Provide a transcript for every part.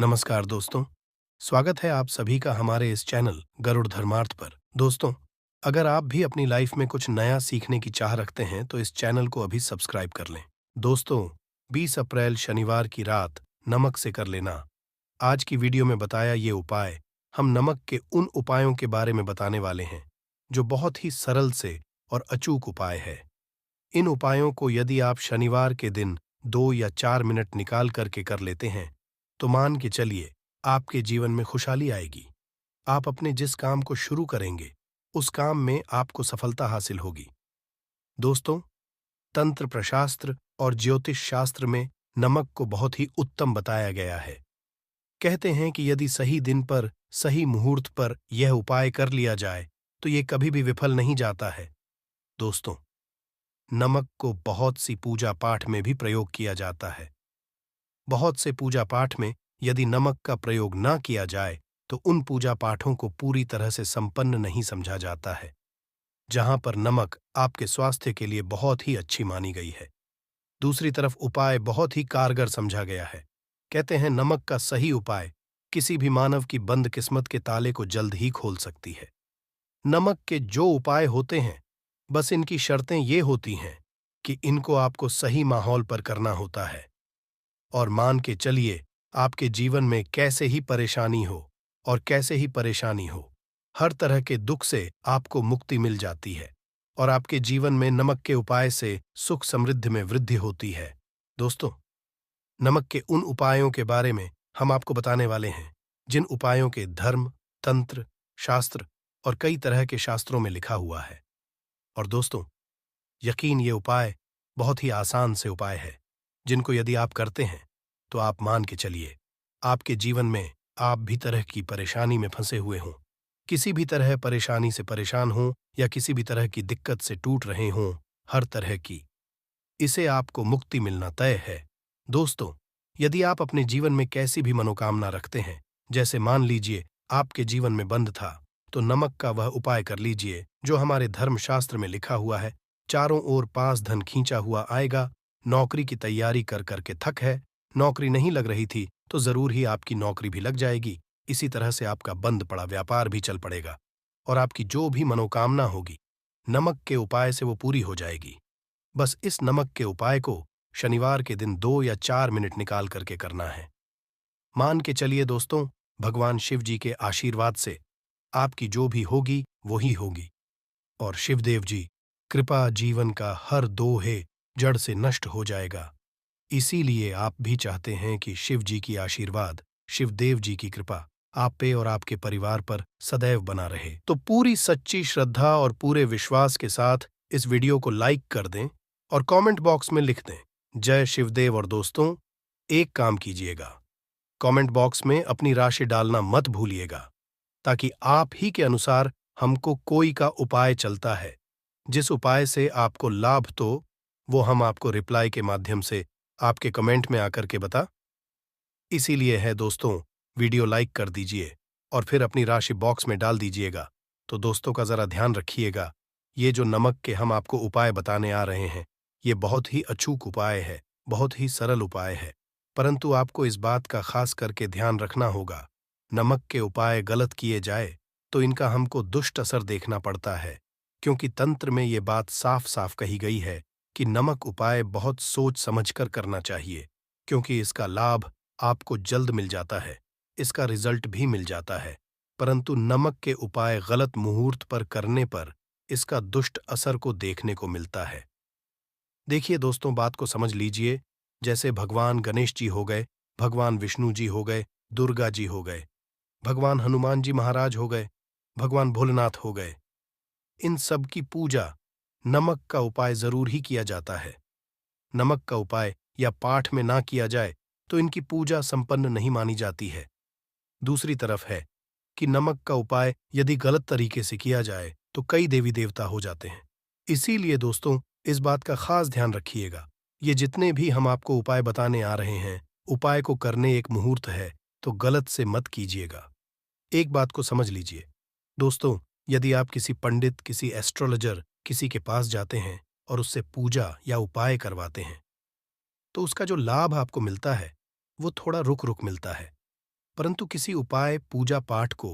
नमस्कार दोस्तों। स्वागत है आप सभी का हमारे इस चैनल गरुड़ धर्मार्थ पर। दोस्तों, अगर आप भी अपनी लाइफ में कुछ नया सीखने की चाह रखते हैं तो इस चैनल को अभी सब्सक्राइब कर लें। दोस्तों, 20 अप्रैल शनिवार की रात नमक से कर लेना। आज की वीडियो में बताया ये उपाय, हम नमक के उन उपायों के बारे में बताने वाले हैं जो बहुत ही सरल से और अचूक उपाय है। इन उपायों को यदि आप शनिवार के दिन 2 या 4 मिनट निकाल करके कर लेते हैं तो मान के चलिए आपके जीवन में खुशहाली आएगी। आप अपने जिस काम को शुरू करेंगे उस काम में आपको सफलता हासिल होगी। दोस्तों, तंत्र प्रशास्त्र और ज्योतिष शास्त्र में नमक को बहुत ही उत्तम बताया गया है। कहते हैं कि यदि सही दिन पर सही मुहूर्त पर यह उपाय कर लिया जाए तो यह कभी भी विफल नहीं जाता है। दोस्तों, नमक को बहुत सी पूजा पाठ में भी प्रयोग किया जाता है। बहुत से पूजा पाठ में यदि नमक का प्रयोग ना किया जाए तो उन पूजा पाठों को पूरी तरह से संपन्न नहीं समझा जाता है। जहां पर नमक आपके स्वास्थ्य के लिए बहुत ही अच्छी मानी गई है, दूसरी तरफ उपाय बहुत ही कारगर समझा गया है। कहते हैं नमक का सही उपाय किसी भी मानव की बंद किस्मत के ताले को जल्द ही खोल सकती है। नमक के जो उपाय होते हैं, बस इनकी शर्तें ये होती हैं कि इनको आपको सही माहौल पर करना होता है। और मान के चलिए आपके जीवन में कैसे ही परेशानी हो और कैसे ही परेशानी हो, हर तरह के दुख से आपको मुक्ति मिल जाती है और आपके जीवन में नमक के उपाय से सुख समृद्धि में वृद्धि होती है। दोस्तों, नमक के उन उपायों के बारे में हम आपको बताने वाले हैं जिन उपायों के धर्म, तंत्र, शास्त्र और कई तरह के शास्त्रों में लिखा हुआ है। और दोस्तों, यकीन ये उपाय बहुत ही आसान से उपाय है जिनको यदि आप करते हैं तो आप मान के चलिए आपके जीवन में आप भी तरह की परेशानी में फंसे हुए हों, किसी भी तरह परेशानी से परेशान हों या किसी भी तरह की दिक्कत से टूट रहे हों, हर तरह की, इसे आपको मुक्ति मिलना तय है। दोस्तों, यदि आप अपने जीवन में कैसी भी मनोकामना रखते हैं, जैसे मान लीजिए आपके जीवन में बंद था, तो नमक का वह उपाय कर लीजिए जो हमारे धर्मशास्त्र में लिखा हुआ है। चारों ओर पास धन खींचा हुआ आएगा। नौकरी की तैयारी कर करके थक है, नौकरी नहीं लग रही थी तो जरूर ही आपकी नौकरी भी लग जाएगी। इसी तरह से आपका बंद पड़ा व्यापार भी चल पड़ेगा और आपकी जो भी मनोकामना होगी नमक के उपाय से वो पूरी हो जाएगी। बस इस नमक के उपाय को शनिवार के दिन 2 या 4 मिनट निकाल करके करना है। मान के चलिए दोस्तों, भगवान शिव जी के आशीर्वाद से आपकी जो भी होगी वो ही होगी और शिवदेव जी कृपा जीवन का हर दोहे जड़ से नष्ट हो जाएगा। इसीलिए आप भी चाहते हैं कि शिव जी की आशीर्वाद, शिवदेव जी की कृपा आप पे और आपके परिवार पर सदैव बना रहे। तो पूरी सच्ची श्रद्धा और पूरे विश्वास के साथ इस वीडियो को लाइक कर दें और कमेंट बॉक्स में लिख दें जय शिवदेव। और दोस्तों, एक काम कीजिएगा, कमेंट बॉक्स में अपनी राशि डालना मत भूलिएगा ताकि आप ही के अनुसार हमको कोई का उपाय चलता है, जिस उपाय से आपको लाभ तो वो हम आपको रिप्लाई के माध्यम से आपके कमेंट में आकर के बता। इसीलिए है दोस्तों, वीडियो लाइक कर दीजिए और फिर अपनी राशि बॉक्स में डाल दीजिएगा। तो दोस्तों का जरा ध्यान रखिएगा, ये जो नमक के हम आपको उपाय बताने आ रहे हैं ये बहुत ही अचूक उपाय है, बहुत ही सरल उपाय है, परंतु आपको इस बात का खास करके ध्यान रखना होगा, नमक के उपाय गलत किए जाए तो इनका हमको दुष्ट असर देखना पड़ता है। क्योंकि तंत्र में ये बात साफ साफ कही गई है कि नमक उपाय बहुत सोच समझकर करना चाहिए, क्योंकि इसका लाभ आपको जल्द मिल जाता है, इसका रिजल्ट भी मिल जाता है, परंतु नमक के उपाय गलत मुहूर्त पर करने पर इसका दुष्ट असर को देखने को मिलता है। देखिए दोस्तों, बात को समझ लीजिए, जैसे भगवान गणेश जी हो गए, भगवान विष्णु जी हो गए, दुर्गा जी हो गए, भगवान हनुमान जी महाराज हो गए, भगवान भोलेनाथ हो गए, इन सब की पूजा नमक का उपाय जरूर ही किया जाता है। नमक का उपाय या पाठ में ना किया जाए तो इनकी पूजा संपन्न नहीं मानी जाती है। दूसरी तरफ है कि नमक का उपाय यदि गलत तरीके से किया जाए तो कई देवी देवता हो जाते हैं। इसीलिए दोस्तों, इस बात का खास ध्यान रखिएगा, ये जितने भी हम आपको उपाय बताने आ रहे हैं, उपाय को करने एक मुहूर्त है तो गलत से मत कीजिएगा। एक बात को समझ लीजिए दोस्तों, यदि आप किसी पंडित, किसी एस्ट्रोलॉजर, किसी के पास जाते हैं और उससे पूजा या उपाय करवाते हैं तो उसका जो लाभ आपको मिलता है वो थोड़ा रुक रुक मिलता है। परंतु किसी उपाय पूजा पाठ को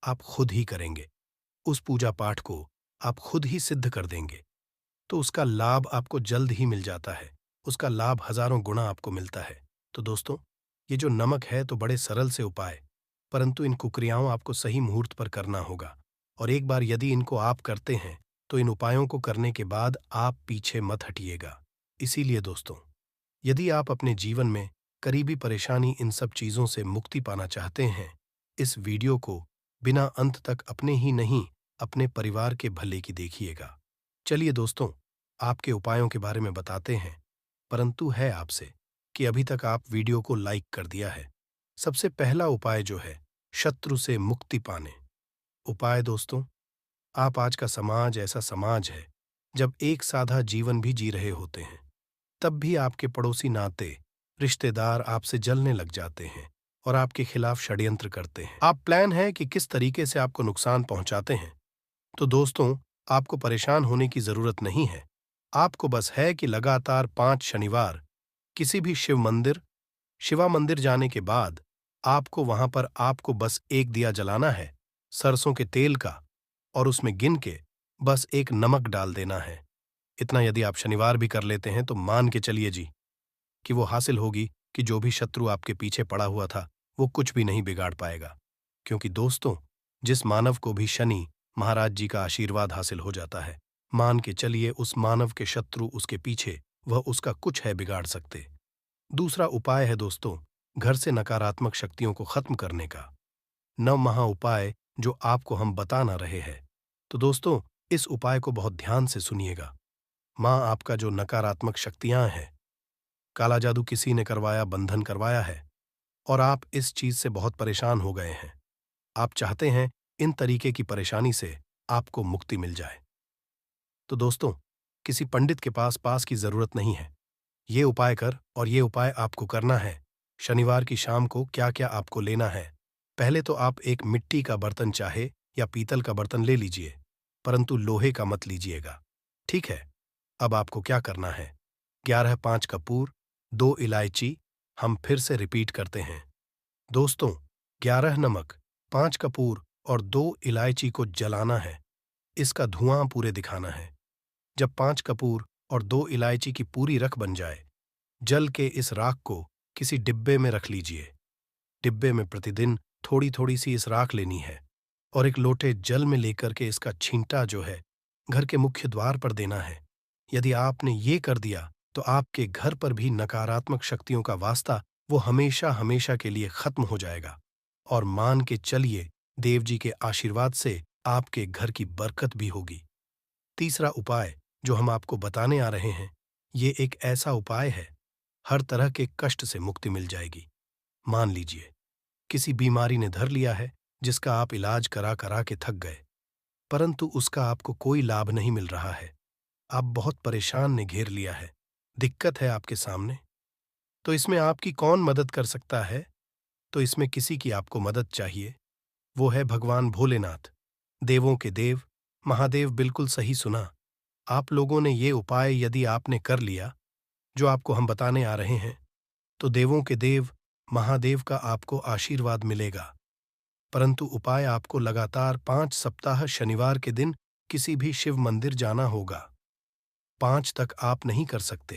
आप खुद ही करेंगे, उस पूजा पाठ को आप खुद ही सिद्ध कर देंगे, तो उसका लाभ आपको जल्द ही मिल जाता है। उसका लाभ हजारों गुना आपको मिलता है। तो दोस्तों, ये जो नमक है तो बड़े सरल से उपाय, परंतु इन कुक्रियाओं आपको सही मुहूर्त पर करना होगा। और एक बार यदि इनको आप करते हैं तो इन उपायों को करने के बाद आप पीछे मत हटिएगा। इसीलिए दोस्तों, यदि आप अपने जीवन में करीबी परेशानी इन सब चीजों से मुक्ति पाना चाहते हैं, इस वीडियो को बिना अंत तक अपने ही नहीं, अपने परिवार के भले की देखिएगा। चलिए दोस्तों, आपके उपायों के बारे में बताते हैं, परंतु है आपसे कि अभी तक आप वीडियो को लाइक कर दिया है। सबसे पहला उपाय जो है, शत्रु से मुक्ति पाने। उपाय दोस्तों, आप आज का समाज ऐसा समाज है जब एक साधा जीवन भी जी रहे होते हैं, तब भी आपके पड़ोसी नाते रिश्तेदार आपसे जलने लग जाते हैं और आपके खिलाफ षड्यंत्र करते हैं। आप प्लान है कि किस तरीके से आपको नुकसान पहुंचाते हैं। तो दोस्तों, आपको परेशान होने की जरूरत नहीं है। आपको बस है कि लगातार 5 शनिवार किसी भी शिवा मंदिर जाने के बाद आपको वहां पर आपको बस एक दिया जलाना है, सरसों के तेल का, और उसमें गिन के बस एक नमक डाल देना है। इतना यदि आप शनिवार भी कर लेते हैं तो मान के चलिए जी कि वो हासिल होगी कि जो भी शत्रु आपके पीछे पड़ा हुआ था वो कुछ भी नहीं बिगाड़ पाएगा। क्योंकि दोस्तों, जिस मानव को भी शनि महाराज जी का आशीर्वाद हासिल हो जाता है, मान के चलिए उस मानव के शत्रु उसके पीछे वह उसका कुछ है बिगाड़ सकते। दूसरा उपाय है दोस्तों, घर से नकारात्मक शक्तियों को खत्म करने का। नव महा उपाय जो आपको हम बता ना रहे हैं। तो दोस्तों, इस उपाय को बहुत ध्यान से सुनिएगा। मां आपका जो नकारात्मक शक्तियां हैं, काला जादू किसी ने करवाया, बंधन करवाया है, और आप इस चीज से बहुत परेशान हो गए हैं। आप चाहते हैं इन तरीके की परेशानी से आपको मुक्ति मिल जाए। तो दोस्तों, किसी पंडित के पास की जरूरत नहीं है। ये उपाय कर, और ये उपाय आपको करना है। शनिवार की शाम को क्या क्या आपको लेना है। पहले तो आप एक मिट्टी का बर्तन चाहे या पीतल का बर्तन ले लीजिए, परंतु लोहे का मत लीजिएगा, ठीक है। अब आपको क्या करना है, 11 5 कपूर, 2 इलायची। हम फिर से रिपीट करते हैं दोस्तों, 11 नमक, 5 कपूर और 2 इलायची को जलाना है। इसका धुआं पूरे दिखाना है। जब 5 कपूर और 2 इलायची की पूरी रख बन जाए, जल के इस राख को किसी डिब्बे में रख लीजिए। डिब्बे में प्रतिदिन थोड़ी थोड़ी सी इस राख लेनी है और एक लोटे जल में लेकर के इसका छींटा जो है घर के मुख्य द्वार पर देना है। यदि आपने ये कर दिया तो आपके घर पर भी नकारात्मक शक्तियों का वास्ता वो हमेशा हमेशा के लिए खत्म हो जाएगा। और मान के चलिए, देव जी के आशीर्वाद से आपके घर की बरकत भी होगी। तीसरा उपाय जो हम आपको बताने आ रहे हैं, ये एक ऐसा उपाय है, हर तरह के कष्ट से मुक्ति मिल जाएगी। मान लीजिए किसी बीमारी ने धर लिया है जिसका आप इलाज करा करा के थक गए, परंतु उसका आपको कोई लाभ नहीं मिल रहा है। आप बहुत परेशान ने घेर लिया है, दिक्कत है आपके सामने। तो इसमें आपकी कौन मदद कर सकता है? तो इसमें किसी की आपको मदद चाहिए, वो है भगवान भोलेनाथ, देवों के देव, महादेव। बिल्कुल सही सुना। आप लोगों ने ये उपाय यदि आपने कर लिया जो आपको हम बताने आ रहे हैं, तो देवों के देव महादेव का आपको आशीर्वाद मिलेगा। परंतु उपाय आपको लगातार 5 सप्ताह शनिवार के दिन किसी भी शिव मंदिर जाना होगा। 5 तक आप नहीं कर सकते।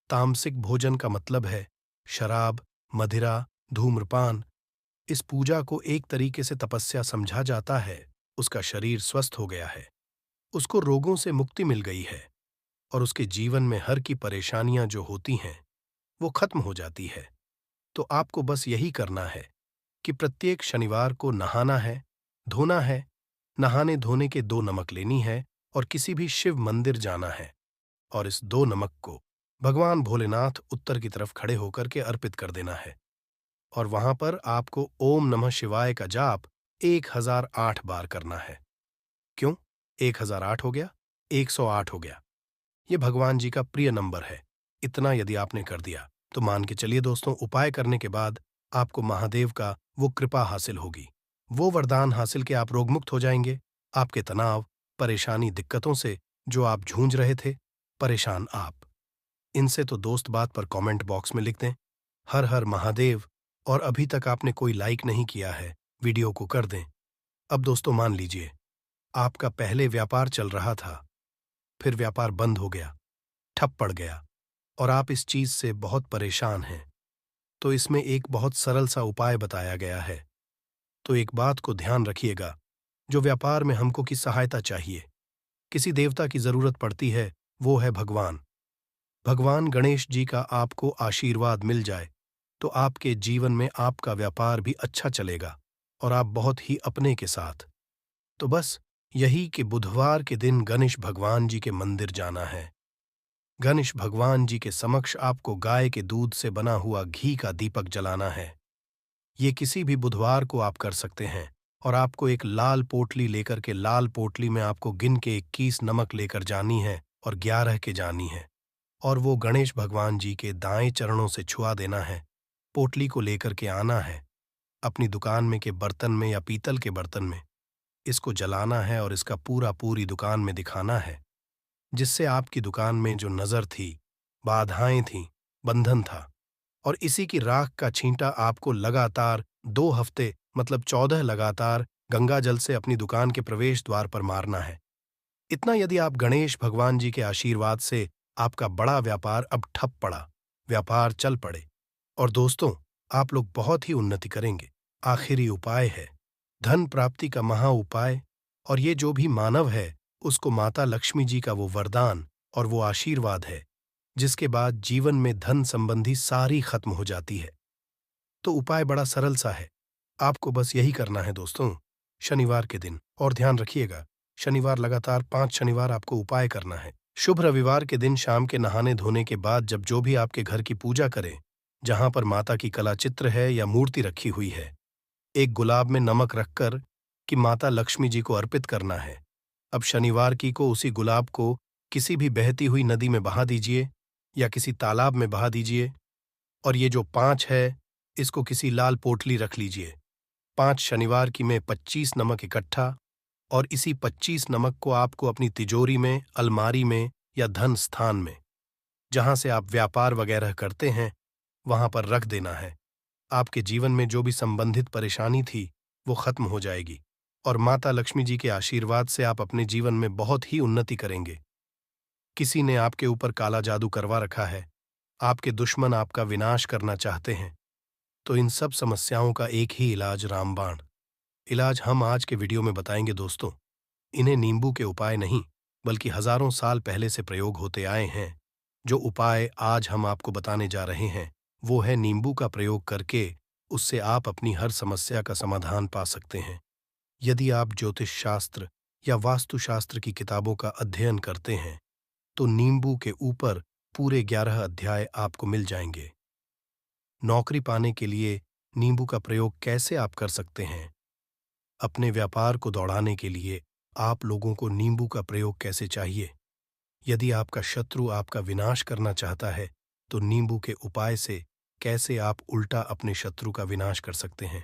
तामसिक भोजन का मतलब है शराब, मदिरा, धूम्रपान। इस पूजा को एक तरीके से तपस्या समझा जाता है। उसका शरीर स्वस्थ हो गया है, उसको रोगों से मुक्ति मिल गई है, और उसके जीवन में हर की परेशानियां जो होती हैं वो खत्म हो जाती है। तो आपको बस यही करना है कि प्रत्येक शनिवार को नहाना है, धोना है, नहाने धोने के 2 नमक लेनी है और किसी भी शिव मंदिर जाना है, और इस 2 नमक को भगवान भोलेनाथ उत्तर की तरफ खड़े होकर के अर्पित कर देना है। और वहां पर आपको ओम नमः शिवाय का जाप 1008 बार करना है। क्यों 1008 हो गया? 108 हो गया। ये भगवान जी का प्रिय नंबर है। इतना यदि आपने कर दिया तो मान के चलिए दोस्तों, उपाय करने के बाद आपको महादेव का वो कृपा हासिल होगी, वो वरदान हासिल के आप रोगमुक्त हो जाएंगे। आपके तनाव, परेशानी, दिक्कतों से जो आप जूझ रहे थे, परेशान आप, इनसे तो दोस्त बात पर कमेंट बॉक्स में लिख दें, हर हर महादेव, और अभी तक आपने कोई लाइक नहीं किया है, वीडियो को कर दें। अब दोस्तों मान लीजिए, आपका पहले व्यापार चल रहा था, फिर व्यापार बंद हो गया, ठप पड़ गया और आप इस चीज से बहुत परेशान हैं। तो इसमें एक बहुत सरल सा उपाय बताया गया है। तो एक बात को ध्यान रखिएगा, जो व्यापार में हमको की सहायता चाहिए, किसी देवता की जरूरत पड़ती है, वो है भगवान। भगवान गणेश जी का आपको आशीर्वाद मिल जाए तो आपके जीवन में आपका व्यापार भी अच्छा चलेगा और आप बहुत ही अपने के साथ। तो बस यही कि बुधवार के दिन गणेश भगवान जी के मंदिर जाना है। गणेश भगवान जी के समक्ष आपको गाय के दूध से बना हुआ घी का दीपक जलाना है। ये किसी भी बुधवार को आप कर सकते हैं और आपको एक लाल पोटली लेकर के लाल पोटली में आपको गिन के 21 नमक लेकर जानी है और 11 के जानी है और वो गणेश भगवान जी के दाएं चरणों से छुआ देना है। पोटली को लेकर के आना है अपनी दुकान में के बर्तन में या पीतल के बर्तन में, इसको जलाना है और इसका पूरी दुकान में दिखाना है, जिससे आपकी दुकान में जो नजर थी, बाधाएं थीं, बंधन था। और इसी की राख का छींटा आपको लगातार 2 हफ्ते मतलब 14 लगातार गंगा जल से अपनी दुकान के प्रवेश द्वार पर मारना है। इतना यदि आप गणेश भगवान जी के आशीर्वाद से आपका बड़ा व्यापार अब ठप पड़ा, व्यापार चल पड़े और दोस्तों आप लोग बहुत ही उन्नति करेंगे। आखिरी उपाय है धन प्राप्ति का महा उपाय, और ये जो भी मानव है उसको माता लक्ष्मी जी का वो वरदान और वो आशीर्वाद है, जिसके बाद जीवन में धन संबंधी सारी खत्म हो जाती है। तो उपाय बड़ा सरल सा है, आपको बस यही करना है दोस्तों, शनिवार के दिन। और ध्यान रखिएगा, शनिवार लगातार 5 शनिवार आपको उपाय करना है। शुभ रविवार के दिन शाम के नहाने धोने के बाद जब जो भी आपके घर की पूजा करें, जहां पर माता की कला चित्र है या मूर्ति रखी हुई है, एक गुलाब में नमक रखकर कि माता लक्ष्मी जी को अर्पित करना है। अब शनिवार की को उसी गुलाब को किसी भी बहती हुई नदी में बहा दीजिए या किसी तालाब में बहा दीजिए और ये जो 5 है, इसको किसी लाल पोटली रख लीजिए। 5 शनिवार की में 25 नमक इकट्ठा, और इसी 25 नमक को आपको अपनी तिजोरी में, अलमारी में या धन स्थान में, जहां से आप व्यापार वगैरह करते हैं, वहां पर रख देना है। आपके जीवन में जो भी संबंधित परेशानी थी, वो खत्म हो जाएगी और माता लक्ष्मी जी के आशीर्वाद से आप अपने जीवन में बहुत ही उन्नति करेंगे। किसी ने आपके ऊपर काला जादू करवा रखा है, आपके दुश्मन आपका विनाश करना चाहते हैं, तो इन सब समस्याओं का एक ही इलाज रामबाण इलाज हम आज के वीडियो में बताएंगे दोस्तों। इन्हें नींबू के उपाय नहीं, बल्कि हजारों साल पहले से प्रयोग होते आए हैं। जो उपाय आज हम आपको बताने जा रहे हैं, वो है नींबू का प्रयोग करके उससे आप अपनी हर समस्या का समाधान पा सकते हैं। यदि आप ज्योतिष शास्त्र या वास्तुशास्त्र की किताबों का अध्ययन करते हैं, तो नींबू के ऊपर पूरे 11 अध्याय आपको मिल जाएंगे। नौकरी पाने के लिए नींबू का प्रयोग कैसे आप कर सकते हैं, अपने व्यापार को दौड़ाने के लिए आप लोगों को नींबू का प्रयोग कैसे चाहिए, यदि आपका शत्रु आपका विनाश करना चाहता है तो नींबू के उपाय से कैसे आप उल्टा अपने शत्रु का विनाश कर सकते हैं।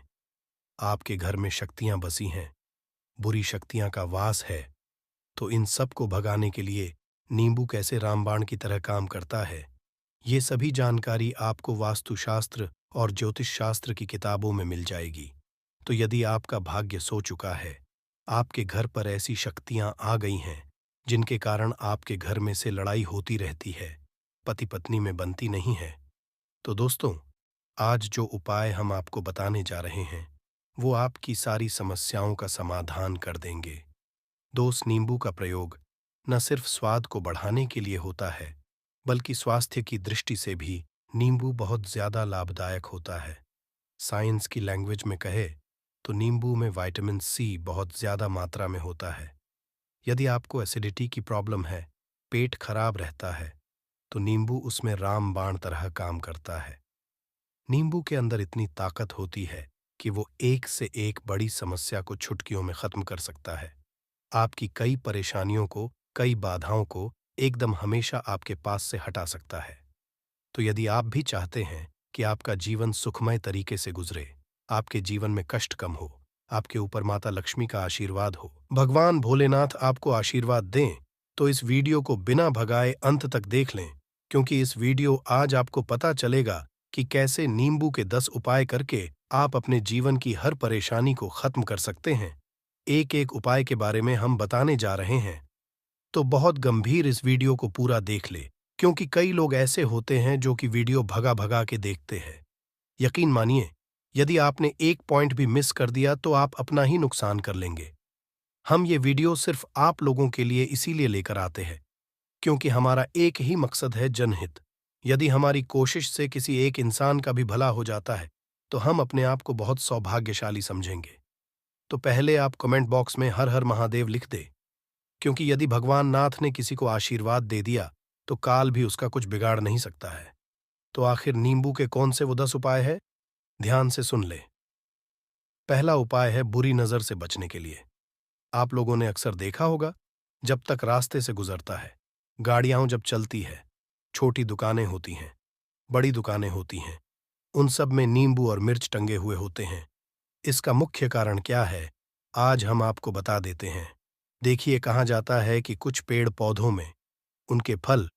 आपके घर में शक्तियां बसी हैं, बुरी शक्तियां का वास है, तो इन सब को भगाने के लिए नींबू कैसे रामबाण की तरह काम करता है, ये सभी जानकारी आपको वास्तुशास्त्र और ज्योतिष शास्त्र की किताबों में मिल जाएगी। तो यदि आपका भाग्य सो चुका है, आपके घर पर ऐसी शक्तियां आ गई हैं जिनके कारण आपके घर में से लड़ाई होती रहती है, पति पत्नी में बनती नहीं है, तो दोस्तों आज जो उपाय हम आपको बताने जा रहे हैं, वो आपकी सारी समस्याओं का समाधान कर देंगे। दोस्त, नींबू का प्रयोग न सिर्फ स्वाद को बढ़ाने के लिए होता है, बल्कि स्वास्थ्य की दृष्टि से भी नींबू बहुत ज्यादा लाभदायक होता है। साइंस की लैंग्वेज में कहे तो नींबू में विटामिन सी बहुत ज्यादा मात्रा में होता है। यदि आपको एसिडिटी की प्रॉब्लम है, पेट खराब रहता है, तो नींबू उसमें रामबाण तरह काम करता है। नींबू के अंदर इतनी ताकत होती है कि वो एक से एक बड़ी समस्या को चुटकियों में खत्म कर सकता है। आपकी कई परेशानियों को, कई बाधाओं को एकदम हमेशा आपके पास से हटा सकता है। तो यदि आप भी चाहते हैं कि आपका जीवन सुखमय तरीके से गुजरे, आपके जीवन में कष्ट कम हो, आपके ऊपर माता लक्ष्मी का आशीर्वाद हो, भगवान भोलेनाथ आपको आशीर्वाद दें, तो इस वीडियो को बिना भगाए अंत तक देख लें, क्योंकि इस वीडियो आज आपको पता चलेगा कि कैसे नींबू के 10 उपाय करके आप अपने जीवन की हर परेशानी को खत्म कर सकते हैं। एक एक उपाय के बारे में हम बताने जा रहे हैं, तो बहुत गंभीर इस वीडियो को पूरा देख ले, क्योंकि कई लोग ऐसे होते हैं जो कि वीडियो भगा भगा के देखते हैं। यकीन मानिए, यदि आपने एक पॉइंट भी मिस कर दिया तो आप अपना ही नुकसान कर लेंगे। हम ये वीडियो सिर्फ आप लोगों के लिए इसीलिए लेकर आते हैं क्योंकि हमारा एक ही मकसद है, जनहित। यदि हमारी कोशिश से किसी एक इंसान का भी भला हो जाता है तो हम अपने आप को बहुत सौभाग्यशाली समझेंगे। तो पहले आप कमेंट बॉक्स में हर हर महादेव लिख दे, क्योंकि यदि भगवान नाथ ने किसी को आशीर्वाद दे दिया तो काल भी उसका कुछ बिगाड़ नहीं सकता है। तो आखिर नींबू के कौन से वो 10 उपाय है? ध्यान से सुन ले। पहला उपाय है बुरी नजर से बचने के लिए। आप लोगों ने अक्सर देखा होगा, जब तक रास्ते से गुजरता है, गाड़ियां जब चलती है, छोटी दुकानें होती हैं, बड़ी दुकानें होती हैं, उन सब में नींबू और मिर्च टंगे हुए होते हैं। इसका मुख्य कारण क्या है, आज हम आपको बता देते हैं। देखिए, कहा जाता है कि कुछ पेड़ पौधों में, उनके फल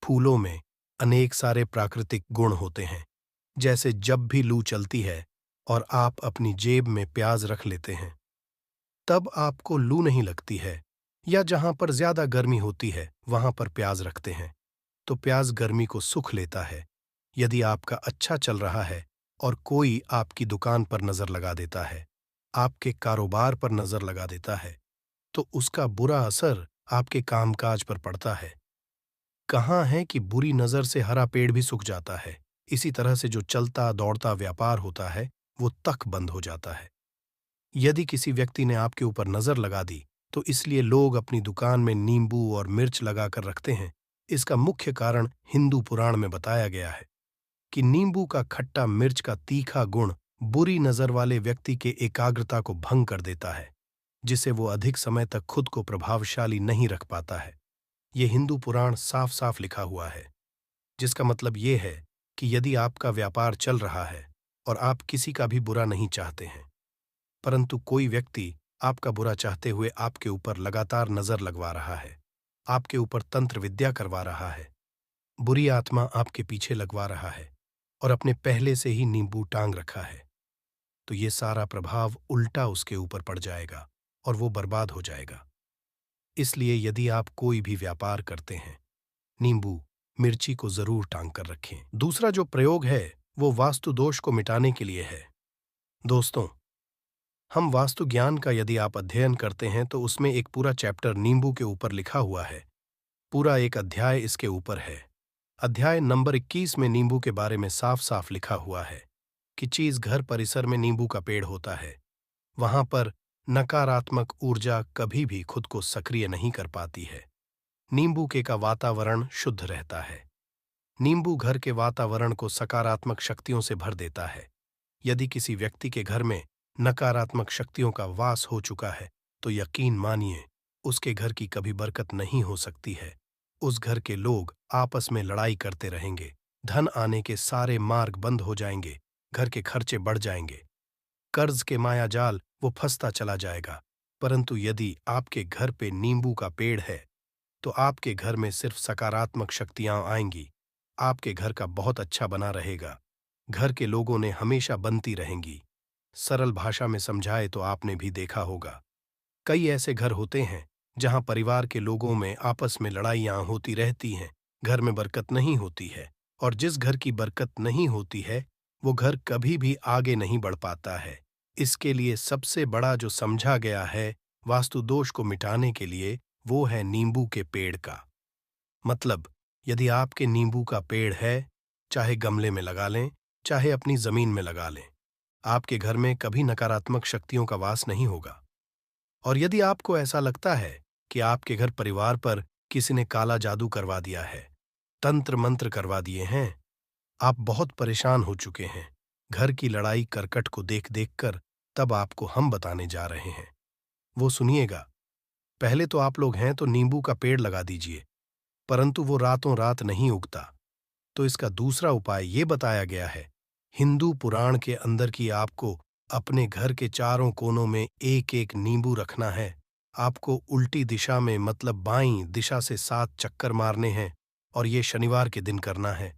फूलों में अनेक सारे प्राकृतिक गुण होते हैं। जैसे जब भी लू चलती है और आप अपनी जेब में प्याज रख लेते हैं, तब आपको लू नहीं लगती है, या जहां पर ज्यादा गर्मी होती है वहां पर प्याज रखते हैं तो प्याज गर्मी को सुख लेता है। यदि आपका अच्छा चल रहा है और कोई आपकी दुकान पर नजर लगा देता है, आपके कारोबार पर नजर लगा देता है, तो उसका बुरा असर आपके कामकाज पर पड़ता है। कहाँ है कि बुरी नजर से हरा पेड़ भी सूख जाता है, इसी तरह से जो चलता दौड़ता व्यापार होता है वो तक बंद हो जाता है। यदि किसी व्यक्ति ने आपके ऊपर नजर लगा दी तो इसलिए लोग अपनी दुकान में नींबू और मिर्च लगाकर रखते हैं। इसका मुख्य कारण हिंदू पुराण में बताया गया है कि नींबू का खट्टा मिर्च का तीखा गुण बुरी नजर वाले व्यक्ति के एकाग्रता को भंग कर देता है, जिसे वो अधिक समय तक खुद को प्रभावशाली नहीं रख पाता है। ये हिंदू पुराण साफ साफ लिखा हुआ है, जिसका मतलब ये है कि यदि आपका व्यापार चल रहा है और आप किसी का भी बुरा नहीं चाहते हैं, परंतु कोई व्यक्ति आपका बुरा चाहते हुए आपके ऊपर लगातार नजर लगवा रहा है, आपके ऊपर तंत्र विद्या करवा रहा है, बुरी आत्मा आपके पीछे लगवा रहा है और अपने पहले से ही नींबू टांग रखा है, तो ये सारा प्रभाव उल्टा उसके ऊपर पड़ जाएगा और वो बर्बाद हो जाएगा। इसलिए यदि आप कोई भी व्यापार करते हैं, नींबू मिर्ची को जरूर टांग कर रखें। दूसरा जो प्रयोग है वो वास्तु दोष को मिटाने के लिए है। दोस्तों, हम वास्तु ज्ञान का यदि आप अध्ययन करते हैं तो उसमें एक पूरा चैप्टर नींबू के ऊपर लिखा हुआ है, पूरा एक अध्याय इसके ऊपर है। अध्याय नंबर 21 में नींबू के बारे में साफ साफ लिखा हुआ है कि जिस घर परिसर में नींबू का पेड़ होता है, वहां पर नकारात्मक ऊर्जा कभी भी खुद को सक्रिय नहीं कर पाती है। नींबू के का वातावरण शुद्ध रहता है। नींबू घर के वातावरण को सकारात्मक शक्तियों से भर देता है। यदि किसी व्यक्ति के घर में नकारात्मक शक्तियों का वास हो चुका है तो यकीन मानिए, उसके घर की कभी बरकत नहीं हो सकती है। उस घर के लोग आपस में लड़ाई करते रहेंगे, धन आने के सारे मार्ग बंद हो जाएंगे, घर के खर्चे बढ़ जाएंगे, कर्ज के मायाजाल वो फंसता चला जाएगा। परंतु यदि आपके घर पे नींबू का पेड़ है तो आपके घर में सिर्फ सकारात्मक शक्तियां आएंगी। आपके घर का बहुत अच्छा बना रहेगा, घर के लोगों ने हमेशा बनती रहेंगी। सरल भाषा में समझाए तो आपने भी देखा होगा, कई ऐसे घर होते हैं जहां परिवार के लोगों में आपस में लड़ाइयां होती रहती हैं, घर में बरकत नहीं होती है, और जिस घर की बरकत नहीं होती है वो घर कभी भी आगे नहीं बढ़ पाता है। इसके लिए सबसे बड़ा जो समझा गया है वास्तु दोष को मिटाने के लिए, वो है नींबू के पेड़ का। मतलब, यदि आपके नींबू का पेड़ है, चाहे गमले में लगा लें, चाहे अपनी जमीन में लगा लें, आपके घर में कभी नकारात्मक शक्तियों का वास नहीं होगा। और यदि आपको ऐसा लगता है कि आपके घर परिवार पर किसी ने काला जादू करवा दिया है, तंत्र मंत्र करवा दिए हैं, आप बहुत परेशान हो चुके हैं घर की लड़ाई करकट को देख देख कर, तब आपको हम बताने जा रहे हैं। वो सुनिएगा। पहले तो आप लोग हैं तो नींबू का पेड़ लगा दीजिए, परंतु वो रातों रात नहीं उगता। तो इसका दूसरा उपाय ये बताया गया है हिंदू पुराण के अंदर कि आपको अपने घर के चारों कोनों में एक एक नींबू रखना है। आपको उल्टी दिशा में, मतलब बाईं दिशा से 7 चक्कर मारने हैं और ये शनिवार के दिन करना है।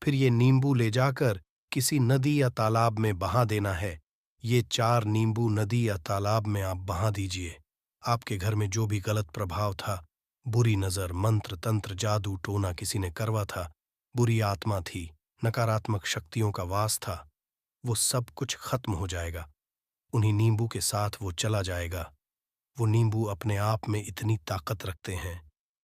फिर ये नींबू ले जाकर किसी नदी या तालाब में बहा देना है, ये 4 नींबू नदी या तालाब में आप बहा दीजिए। आपके घर में जो भी गलत प्रभाव था, बुरी नज़र, मंत्र, तंत्र, जादू, टोना किसी ने करवा था, बुरी आत्मा थी, नकारात्मक शक्तियों का वास था, वो सब कुछ खत्म हो जाएगा। उन्हीं नींबू के साथ वो चला जाएगा। वो नींबू अपने आप में इतनी ताकत रखते हैं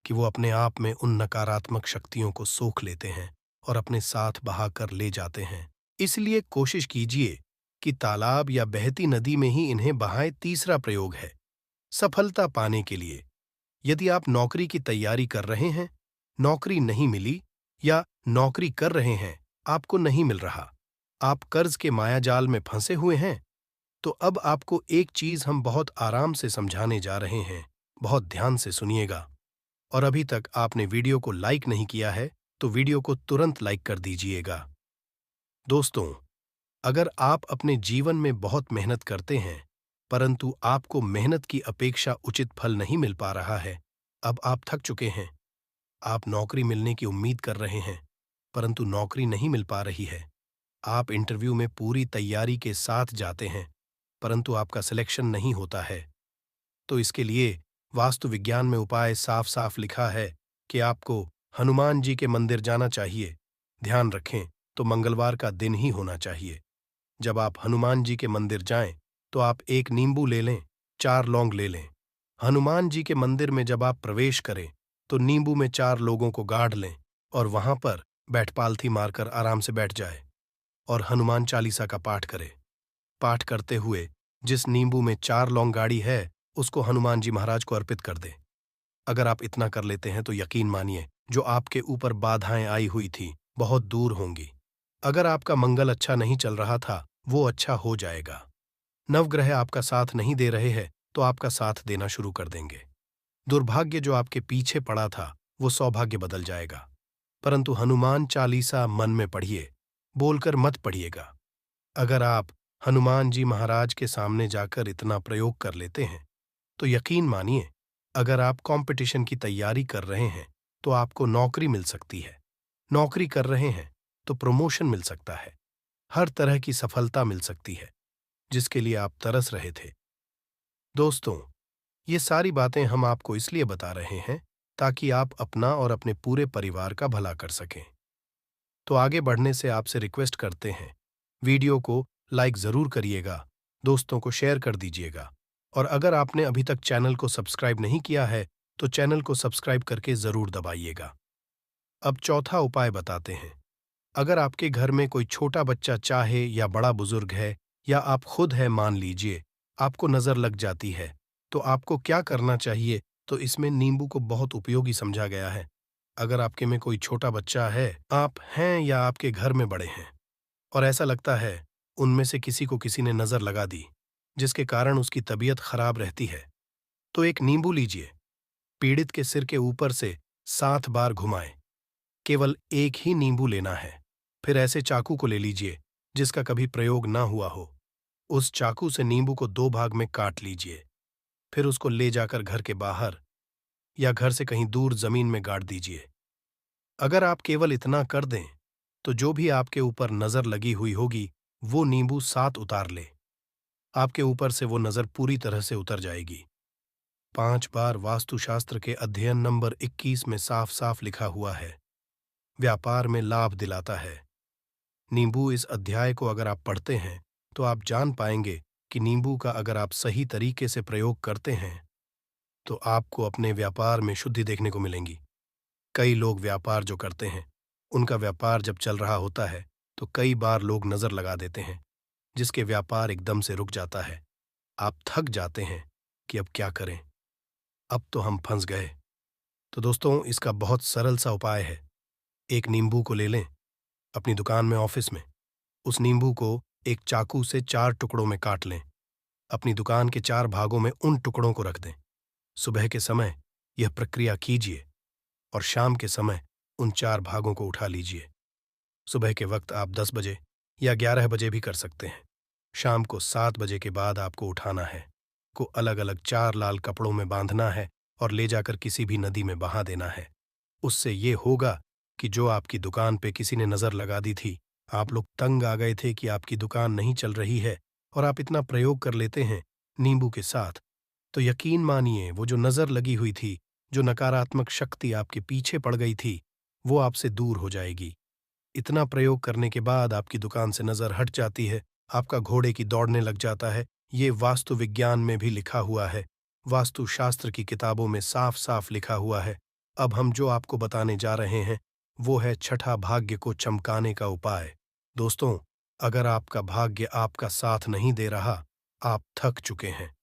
कि वो अपने आप में उन नकारात्मक शक्तियों को सोख लेते हैं और अपने साथ बहाकर ले जाते हैं। इसलिए कोशिश कीजिए कि तालाब या बहती नदी में ही इन्हें बहाएं। तीसरा प्रयोग है सफलता पाने के लिए। यदि आप नौकरी की तैयारी कर रहे हैं, नौकरी नहीं मिली, या नौकरी कर रहे हैं, आपको नहीं मिल रहा, आप कर्ज के मायाजाल में फंसे हुए हैं, तो अब आपको एक चीज हम बहुत आराम से समझाने जा रहे हैं। बहुत ध्यान से सुनिएगा। और अभी तक आपने वीडियो को लाइक नहीं किया है तो वीडियो को तुरंत लाइक कर दीजिएगा। दोस्तों, अगर आप अपने जीवन में बहुत मेहनत करते हैं परंतु आपको मेहनत की अपेक्षा उचित फल नहीं मिल पा रहा है, अब आप थक चुके हैं, आप नौकरी मिलने की उम्मीद कर रहे हैं परंतु नौकरी नहीं मिल पा रही है, आप इंटरव्यू में पूरी तैयारी के साथ जाते हैं परंतु आपका सिलेक्शन नहीं होता है, तो इसके लिए वास्तु विज्ञान में उपाय साफ साफ लिखा है कि आपको हनुमान जी के मंदिर जाना चाहिए। ध्यान रखें, तो मंगलवार का दिन ही होना चाहिए। जब आप हनुमान जी के मंदिर जाएं तो आप एक नींबू ले लें, 4 लौंग ले लें। हनुमान जी के मंदिर में जब आप प्रवेश करें तो नींबू में 4 लोगों को गाड़ लें और वहां पर बैठपालथी मारकर आराम से बैठ जाए और हनुमान चालीसा का पाठ करें। पाठ करते हुए जिस नींबू में 4 लौंग गाड़ी है उसको हनुमान जी महाराज को अर्पित कर दें। अगर आप इतना कर लेते हैं तो यकीन मानिए, जो आपके ऊपर बाधाएं आई हुई थी बहुत दूर होंगी। अगर आपका मंगल अच्छा नहीं चल रहा था, वो अच्छा हो जाएगा। नवग्रह आपका साथ नहीं दे रहे हैं तो आपका साथ देना शुरू कर देंगे। दुर्भाग्य जो आपके पीछे पड़ा था वो सौभाग्य बदल जाएगा। परंतु हनुमान चालीसा मन में पढ़िए, बोलकर मत पढ़िएगा। अगर आप हनुमान जी महाराज के सामने जाकर इतना प्रयोग कर लेते हैं तो यकीन मानिए, अगर आप कंपटीशन की तैयारी कर रहे हैं तो आपको नौकरी मिल सकती है, नौकरी कर रहे हैं तो प्रमोशन मिल सकता है, हर तरह की सफलता मिल सकती है जिसके लिए आप तरस रहे थे। दोस्तों, ये सारी बातें हम आपको इसलिए बता रहे हैं ताकि आप अपना और अपने पूरे परिवार का भला कर सकें। तो आगे बढ़ने से आपसे रिक्वेस्ट करते हैं, वीडियो को लाइक जरूर करिएगा, दोस्तों को शेयर कर दीजिएगा, और अगर आपने अभी तक चैनल को सब्सक्राइब नहीं किया है तो चैनल को सब्सक्राइब करके जरूर दबाइएगा। अब चौथा उपाय बताते हैं। अगर आपके घर में कोई छोटा बच्चा चाहे या बड़ा बुजुर्ग है या आप खुद है, मान लीजिए आपको नजर लग जाती है, तो आपको क्या करना चाहिए, तो इसमें नींबू को बहुत उपयोगी समझा गया है। अगर आपके में कोई छोटा बच्चा है, आप हैं या आपके घर में बड़े हैं, और ऐसा लगता है उनमें से किसी को किसी ने नजर लगा दी जिसके कारण उसकी तबीयत खराब रहती है, तो एक नींबू लीजिए, पीड़ित के सिर के ऊपर से 7 बार घुमाएं। केवल एक ही नींबू लेना है। फिर ऐसे चाकू को ले लीजिए जिसका कभी प्रयोग ना हुआ हो। उस चाकू से नींबू को 2 भाग में काट लीजिए। फिर उसको ले जाकर घर के बाहर या घर से कहीं दूर जमीन में गाड़ दीजिए। अगर आप केवल इतना कर दें तो जो भी आपके ऊपर नजर लगी हुई होगी वो नींबू 7 उतार ले। आपके ऊपर से वो नजर पूरी तरह से उतर जाएगी। 5 बार वास्तुशास्त्र के अध्ययन नंबर 21 में साफ साफ लिखा हुआ है, व्यापार में लाभ दिलाता है। नींबू इस अध्याय को अगर आप पढ़ते हैं तो आप जान पाएंगे कि नींबू का अगर आप सही तरीके से प्रयोग करते हैं तो आपको अपने व्यापार में शुद्धि देखने को मिलेंगी। कई लोग व्यापार जो करते हैं, उनका व्यापार जब चल रहा होता है तो कई बार लोग नजर लगा देते हैं जिसके व्यापार एकदम से रुक जाता है। आप थक जाते हैं कि अब क्या करें, अब तो हम फंस गए। तो दोस्तों, इसका बहुत सरल सा उपाय है। एक नींबू को ले लें, अपनी दुकान में, ऑफिस में, उस नींबू को एक चाकू से 4 टुकड़ों में काट लें। अपनी दुकान के 4 भागों में उन टुकड़ों को रख दें। सुबह के समय यह प्रक्रिया कीजिए और शाम के समय उन 4 भागों को उठा लीजिए। सुबह के वक्त आप 10 बजे या 11 बजे भी कर सकते हैं। शाम को 7 बजे के बाद आपको उठाना है, को अलग अलग 4 लाल कपड़ों में बांधना है और ले जाकर किसी भी नदी में बहा देना है। उससे ये होगा कि जो आपकी दुकान पे किसी ने नजर लगा दी थी आप लोग तंग आ गए थे कि आपकी दुकान नहीं चल रही है और आप इतना प्रयोग कर लेते हैं नींबू के साथ, तो यकीन मानिए वो जो नज़र लगी हुई थी, जो नकारात्मक शक्ति आपके पीछे पड़ गई थी, वो आपसे दूर हो जाएगी। इतना प्रयोग करने के बाद आपकी दुकान से नज़र हट जाती है, आपका घोड़े की दौड़ने लग जाता है। ये वास्तु विज्ञान में भी लिखा हुआ है, वास्तुशास्त्र की किताबों में साफ-साफ लिखा हुआ है। अब हम जो आपको बताने जा रहे हैं, वो है छठा भाग्य को चमकाने का उपाय। दोस्तों, अगर आपका भाग्य आपका साथ नहीं दे रहा, आप थक चुके हैं।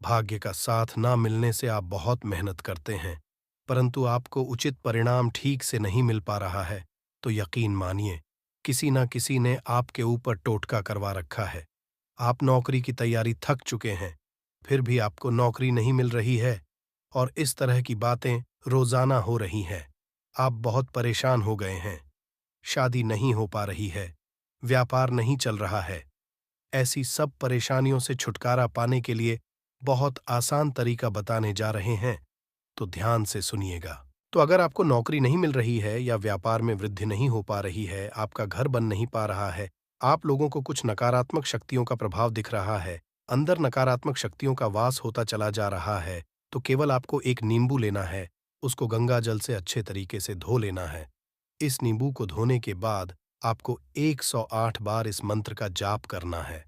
भाग्य का साथ ना मिलने से आप बहुत मेहनत करते हैं, परंतु आपको उचित परिणाम ठीक से नहीं मिल पा रहा है, तो यकीन मानिए, किसी न किसी ने आपके ऊपर टोटका करवा रखा है। आप नौकरी की तैयारी थक चुके हैं, फिर भी आपको नौकरी नहीं मिल रही है और इस तरह की बातें रोजाना हो रही हैं। आप बहुत परेशान हो गए हैं, शादी नहीं हो पा रही है, व्यापार नहीं चल रहा है। ऐसी सब परेशानियों से छुटकारा पाने के लिए बहुत आसान तरीका बताने जा रहे हैं, तो ध्यान से सुनिएगा। तो अगर आपको नौकरी नहीं मिल रही है या व्यापार में वृद्धि नहीं हो पा रही है, आपका घर बन नहीं पा रहा है, आप लोगों को कुछ नकारात्मक शक्तियों का प्रभाव दिख रहा है, अंदर नकारात्मक शक्तियों का वास होता चला जा रहा है, तो केवल आपको एक नींबू लेना है, उसको गंगा जल से अच्छे तरीके से धो लेना है। इस नींबू को धोने के बाद आपको 108 बार इस मंत्र का जाप करना है।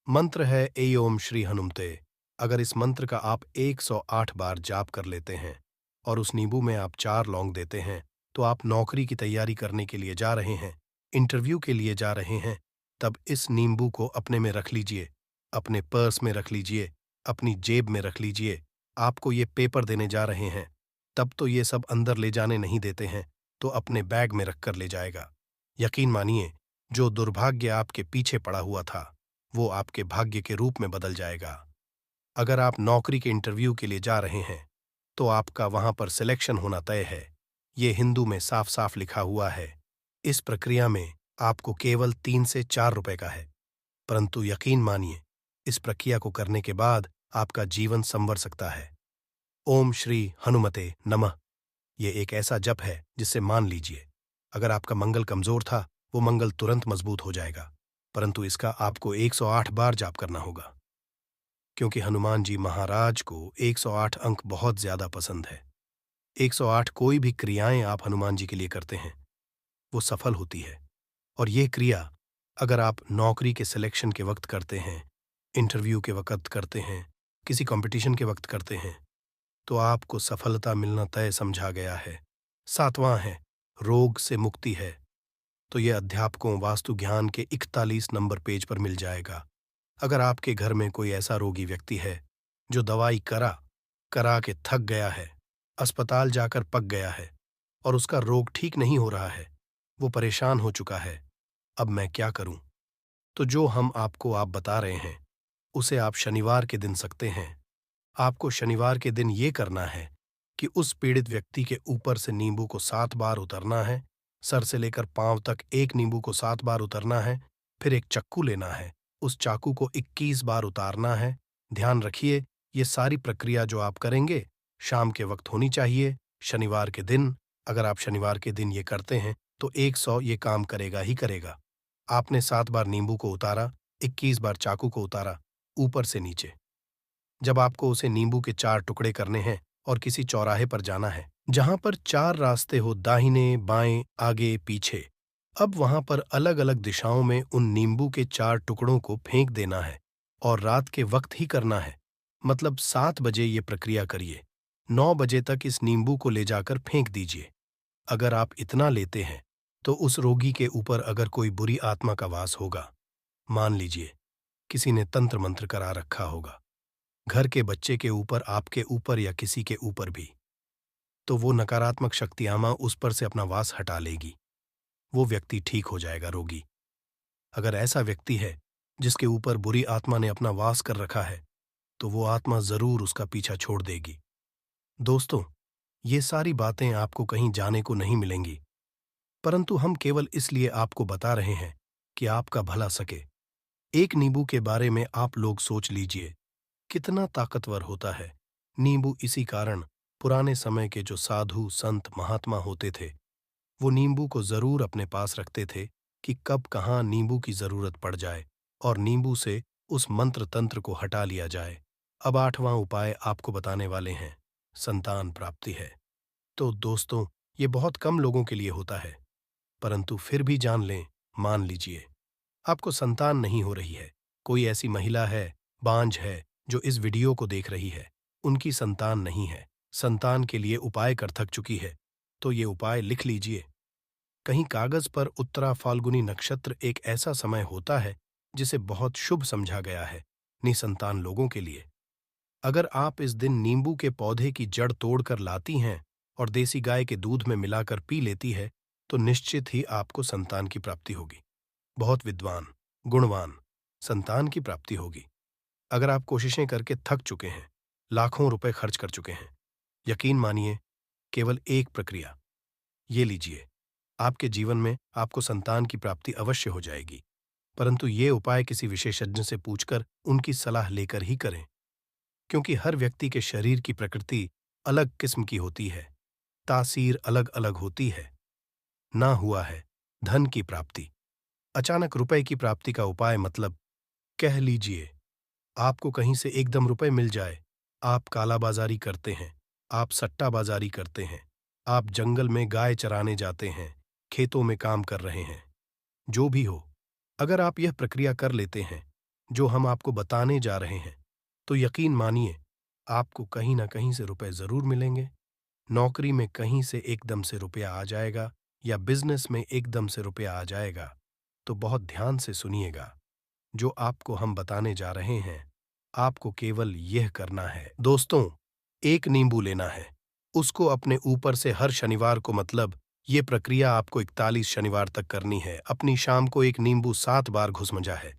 मंत्र है ए ओम श्री हनुमते। अगर इस मंत्र का आप 108 बार जाप कर लेते हैं और उस नींबू में आप 4 लौंग देते हैं, तो आप नौकरी की तैयारी करने के लिए जा रहे हैं, इंटरव्यू के लिए जा रहे हैं, तब इस नींबू को अपने में रख लीजिए, अपने पर्स में रख लीजिए, अपनी जेब में रख लीजिए। आपको ये पेपर देने जा रहे हैं, तब तो ये सब अंदर ले जाने नहीं देते हैं, तो अपने बैग में रख कर ले जाएगा। यकीन मानिए, जो दुर्भाग्य आपके पीछे पड़ा हुआ था, वो आपके भाग्य के रूप में बदल जाएगा। अगर आप नौकरी के इंटरव्यू के लिए जा रहे हैं, तो आपका वहां पर सिलेक्शन होना तय है। ये हिंदू में साफ साफ लिखा हुआ है। इस प्रक्रिया में आपको केवल 3 से 4 रुपए का है, परंतु यकीन मानिए, इस प्रक्रिया को करने के बाद आपका जीवन संवर सकता है। ओम श्री हनुमते नमः। ये एक ऐसा जप है जिससे मान लीजिए, अगर आपका मंगल कमजोर था, वो मंगल तुरंत मजबूत हो जाएगा, परंतु इसका आपको 108 बार जाप करना होगा, क्योंकि हनुमान जी महाराज को 108 अंक बहुत ज्यादा पसंद है। 108 कोई भी क्रियाएं आप हनुमान जी के लिए करते हैं, वो सफल होती है। और ये क्रिया अगर आप नौकरी के सिलेक्शन के वक्त करते हैं, इंटरव्यू के वक्त करते हैं, किसी कंपटीशन के वक्त करते हैं, तो आपको सफलता मिलना तय समझा गया है। 7वां है रोग से मुक्ति है, तो यह अध्यापकों वास्तु ज्ञान के 41 नंबर पेज पर मिल जाएगा। अगर आपके घर में कोई ऐसा रोगी व्यक्ति है जो दवाई करा करा के थक गया है, अस्पताल जाकर पक गया है और उसका रोग ठीक नहीं हो रहा है, वो परेशान हो चुका है, अब मैं क्या करूं? तो जो हम आपको आप बता रहे हैं, उसे आप शनिवार के दिन सकते हैं। आपको शनिवार के दिन ये करना है कि उस पीड़ित व्यक्ति के ऊपर से नींबू को 7 बार उतरना है, सर से लेकर पांव तक एक नींबू को 7 बार उतरना है, फिर एक चाकू लेना है, उस चाकू को 21 बार उतारना है। ध्यान रखिए, ये सारी प्रक्रिया जो आप करेंगे शाम के वक्त होनी चाहिए, शनिवार के दिन। अगर आप शनिवार के दिन ये करते हैं तो 100 ये काम करेगा ही करेगा। आपने 7 बार नींबू को उतारा, 21 बार चाकू को उतारा, ऊपर से नीचे। जब आपको उसे नींबू के 4 टुकड़े करने हैं और किसी चौराहे पर जाना है जहां पर 4 रास्ते हो, दाहिने बाएं आगे पीछे, अब वहां पर अलग अलग दिशाओं में उन नींबू के 4 टुकड़ों को फेंक देना है और रात के वक्त ही करना है। मतलब 7 बजे ये प्रक्रिया करिए, 9 बजे तक इस नींबू को ले जाकर फेंक दीजिए। अगर आप इतना लेते हैं तो उस रोगी के ऊपर अगर कोई बुरी आत्मा का वास होगा, मान लीजिए किसी ने तंत्र मंत्र करा रखा होगा, घर के बच्चे के ऊपर, आपके ऊपर या किसी के ऊपर भी, तो वो नकारात्मक शक्तियां उस पर से अपना वास हटा लेगी, वो व्यक्ति ठीक हो जाएगा रोगी। अगर ऐसा व्यक्ति है जिसके ऊपर बुरी आत्मा ने अपना वास कर रखा है, तो वो आत्मा जरूर उसका पीछा छोड़ देगी। दोस्तों, ये सारी बातें आपको कहीं जाने को नहीं मिलेंगी, परंतु हम केवल इसलिए आपको बता रहे हैं कि आपका भला सके। एक नींबू के बारे में आप लोग सोच लीजिए, कितना ताकतवर होता है नींबू। इसी कारण पुराने समय के जो साधु संत महात्मा होते थे, वो नींबू को जरूर अपने पास रखते थे कि कब कहाँ नींबू की जरूरत पड़ जाए और नींबू से उस मंत्र तंत्र को हटा लिया जाए। अब 8वां उपाय आपको बताने वाले हैं, संतान प्राप्ति है। तो दोस्तों, ये बहुत कम लोगों के लिए होता है, परंतु फिर भी जान लें, मान लीजिए आपको संतान नहीं हो रही है। कोई ऐसी महिला है, बांझ है, जो इस वीडियो को देख रही है, उनकी संतान नहीं है, संतान के लिए उपाय कर थक चुकी है, तो ये उपाय लिख लीजिए। कहीं कागज पर उत्तरा फाल्गुनी नक्षत्र एक ऐसा समय होता है जिसे बहुत शुभ समझा गया है निसंतान लोगों के लिए। अगर आप इस दिन नींबू के पौधे की जड़ तोड़कर लाती हैं और देसी गाय के दूध में मिलाकर पी लेती है, तो निश्चित ही आपको संतान की प्राप्ति होगी। बहुत विद्वान, गुणवान संतान की प्राप्ति होगी। अगर आप कोशिशें करके थक चुके हैं, लाखों रुपए खर्च कर चुके हैं, यकीन मानिए, केवल एक प्रक्रिया ये लीजिए, आपके जीवन में आपको संतान की प्राप्ति अवश्य हो जाएगी। परंतु ये उपाय किसी विशेषज्ञ से पूछकर उनकी सलाह लेकर ही करें, क्योंकि हर व्यक्ति के शरीर की प्रकृति अलग किस्म की होती है, तासीर अलग अलग होती है। ना हुआ है धन की प्राप्ति, अचानक रुपए की प्राप्ति का उपाय, मतलब कह लीजिए आपको कहीं से एकदम रुपए मिल जाए। आप कालाबाजारी करते हैं, आप सट्टाबाजारी करते हैं, आप जंगल में गाय चराने जाते हैं, खेतों में काम कर रहे हैं, जो भी हो, अगर आप यह प्रक्रिया कर लेते हैं जो हम आपको बताने जा रहे हैं, तो यकीन मानिए आपको कहीं ना कहीं से रुपए जरूर मिलेंगे। नौकरी में कहीं से एकदम से रुपया आ जाएगा या बिजनेस में एकदम से रुपया आ जाएगा। तो बहुत ध्यान से सुनिएगा, जो आपको हम बताने जा रहे हैं, आपको केवल यह करना है। दोस्तों, एक नींबू लेना है, उसको अपने ऊपर से हर शनिवार को, मतलब ये प्रक्रिया आपको 41 शनिवार तक करनी है। अपनी शाम को एक नींबू 7 बार घुसमजा है।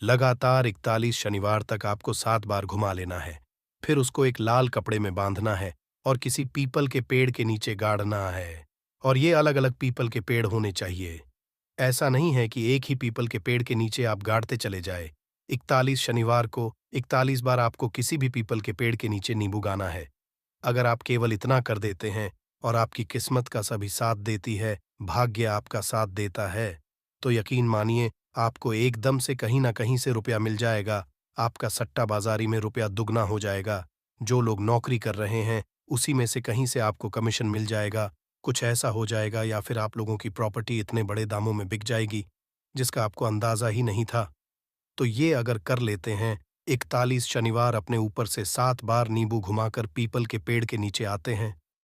लगातार 41 शनिवार तक आपको 7 बार घुमा लेना है। फिर उसको एक लाल कपड़े में बांधना है और किसी पीपल के पेड़ के नीचे गाड़ना है। और ये अलग अलग पीपल के पेड़ होने चाहिए। ऐसा नहीं है कि एक ही पीपल के पेड़ के नीचे आप गाड़ते चले जाए। 41 शनिवार को 41 बार आपको किसी भी पीपल के पेड़ के नीचे नींबू गाना है। अगर आप केवल इतना कर देते हैं और आपकी किस्मत का सभी साथ देती है, भाग्य आपका साथ देता है, तो यकीन मानिए आपको एकदम से कहीं ना कहीं से रुपया मिल जाएगा। आपका सट्टा बाजारी में रुपया दुगना हो जाएगा। जो लोग नौकरी कर रहे हैं, उसी में से कहीं से आपको कमीशन मिल जाएगा। कुछ ऐसा हो जाएगा, या फिर आप लोगों की प्रॉपर्टी इतने बड़े दामों में बिक जाएगी जिसका आपको अंदाजा ही नहीं था। तो ये अगर कर लेते हैं, 41 शनिवार अपने ऊपर से 7 बार नींबू घुमाकर पीपल के पेड़ के नीचे आते हैं,